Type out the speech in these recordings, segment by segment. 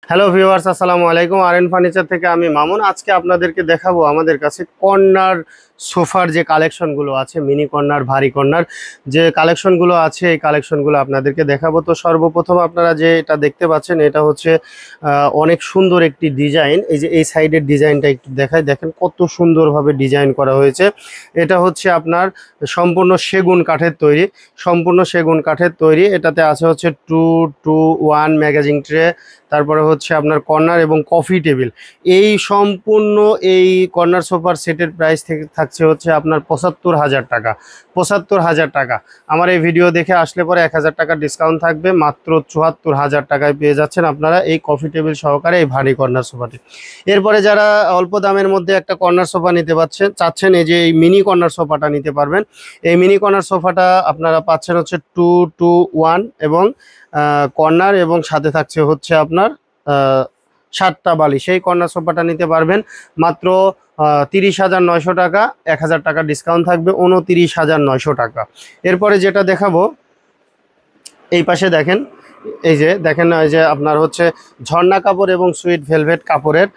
Hello viewers, আসসালামু আলাইকুম। R furniture থেকে আমি মামুন। আজকে আপনাদেরকে দেখাবো আমাদের কাছে কর্নার সোফার যে কালেকশনগুলো আছে, মিনি কর্নার, ভারী কর্নার যে কালেকশনগুলো আছে, এই কালেকশনগুলো আপনাদেরকে দেখাবো। তো সর্বপ্রথম আপনারা যে এটা দেখতে পাচ্ছেন, এটা হচ্ছে অনেক সুন্দর একটি ডিজাইন। এই যে এই সাইডের ডিজাইনটা একটু দেখাই, দেখেন কত সুন্দরভাবে ডিজাইন করা হয়েছে। এটা হচ্ছে আপনার সম্পূর্ণ সেগুন কাঠের তৈরি, সম্পূর্ণ সেগুন কাঠের তৈরি। এটাতে আছে হচ্ছে 2-2-1 ম্যাগাজিন ট্রে, তারপরে হচ্ছে আপনার কর্নার এবং কফি টেবিল। এই সম্পূর্ণ এই কর্নার সোফার সেটের প্রাইস থেকে থাকছে হচ্ছে আপনার ৭৫,০০০ টাকা। ৭৫,০০০ টাকা। আমার এই ভিডিও দেখে আসলে পরে ১,০০০ টাকা ডিসকাউন্ট থাকবে, মাত্র ৭৪,০০০ টাকায় পেয়ে যাচ্ছেন আপনারা এই কফি টেবিল সহকারে এই ভারী কর্নার সোফাটি। এরপরে যারা অল্প দামের মধ্যে একটা কর্নার সোফা নিতে চাচ্ছেন, এই যে এই মিনি কর্নার সোফাটা নিতে পারবেন। এই মিনি কর্নার সোফাটা আপনারা পাচ্ছেন হচ্ছে 2-2-1 এবং কর্নার, এবং সাথে থাকছে হচ্ছে আপনার 7টা বালিশ। সেই কর্নার সোফাটা নিতে পারবেন মাত্র ৩০,৯০০ টাকা। ১,০০০ টাকা ডিসকাউন্ট থাকবে, ২৯,৯০০ টাকা। এরপরে যেটা দেখাবো, এই পাশে দেখেন, এই যে দেখেন, এই যে আপনার হচ্ছে ঝর্ণা কাপড় এবং সুইট ভেলভেট কাপড়ের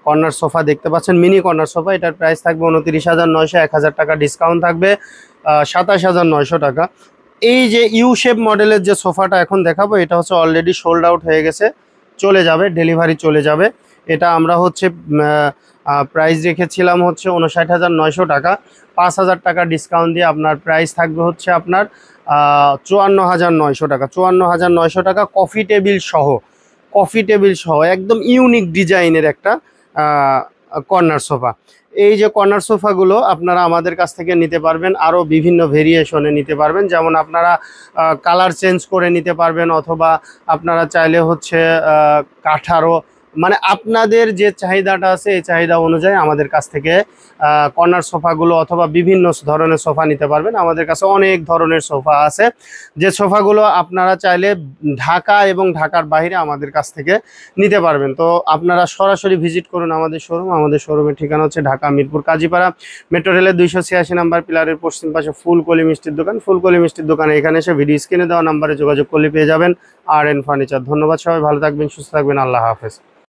কর্নার সোফা দেখতে পাচ্ছেন, মিনি কর্নার সোফা। এটার প্রাইস থাকবে ২৯,৯০০। ১,০০০ টাকা ডিসকাউন্ট থাকবে, ২৭,৯০০ টাকা। এই যে ইউ শেপ মডেলের যে সোফাটা এখন দেখাবো, এটা হচ্ছে অলরেডি সোল্ড আউট হয়ে গেছে, চলে যাবে, ডেলিভারি চলে যাবে। এটা আমরা হচ্ছে প্রাইস রেখেছিলাম হচ্ছে ৫৯,৯০০ টাকা। ৫,০০০ টাকা ডিসকাউন্ট দিয়ে আপনার প্রাইস থাকবে হচ্ছে আপনার ৫৪,৯০০ টাকা। ৫৪,৯০০ টাকা কফি টেবিল সহ, কফি টেবিল সহ একদম ইউনিক ডিজাইনের একটা কর্নার সোফা। এই যে কর্নার সোফাগুলো আপনারা আমাদের কাছ থেকে নিতে পারবেন, আরও বিভিন্ন ভেরিয়েশনে নিতে পারবেন। যেমন আপনারা কালার চেঞ্জ করে নিতে পারবেন, অথবা আপনারা চাইলে হচ্ছে কাঠারও, মানে আপনাদের যে চাহিদাটা আছে এই চাহিদা অনুযায়ী আমাদের কাছ থেকে কর্নার সোফাগুলো অথবা বিভিন্ন ধরনের সোফা নিতে পারবেন। আমাদের কাছে অনেক ধরনের সোফা আছে, যে সোফাগুলো আপনারা চাইলে ঢাকা এবং ঢাকার বাইরে আমাদের কাছ থেকে নিতে পারবেন। তো আপনারা সরাসরি ভিজিট করুন আমাদের শোরুম। আমাদের শোরুমের ঠিকানা হচ্ছে ঢাকা মিরপুর কাজীপাড়া, মেট্রো রেলের ২৮৬ নাম্বার পিলারের পশ্চিম পাশে ফুলকলি মিষ্টির দোকান। ফুলকলি মিষ্টির দোকানে এখানে এসে ভিডিও স্ক্রিনে দেওয়া নাম্বারে যোগাযোগ করলে পেয়ে যাবেন আরএন ফার্নিচার। ধন্যবাদ, সবাই ভালো থাকবেন, সুস্থ থাকবেন, আল্লাহ হাফেজ।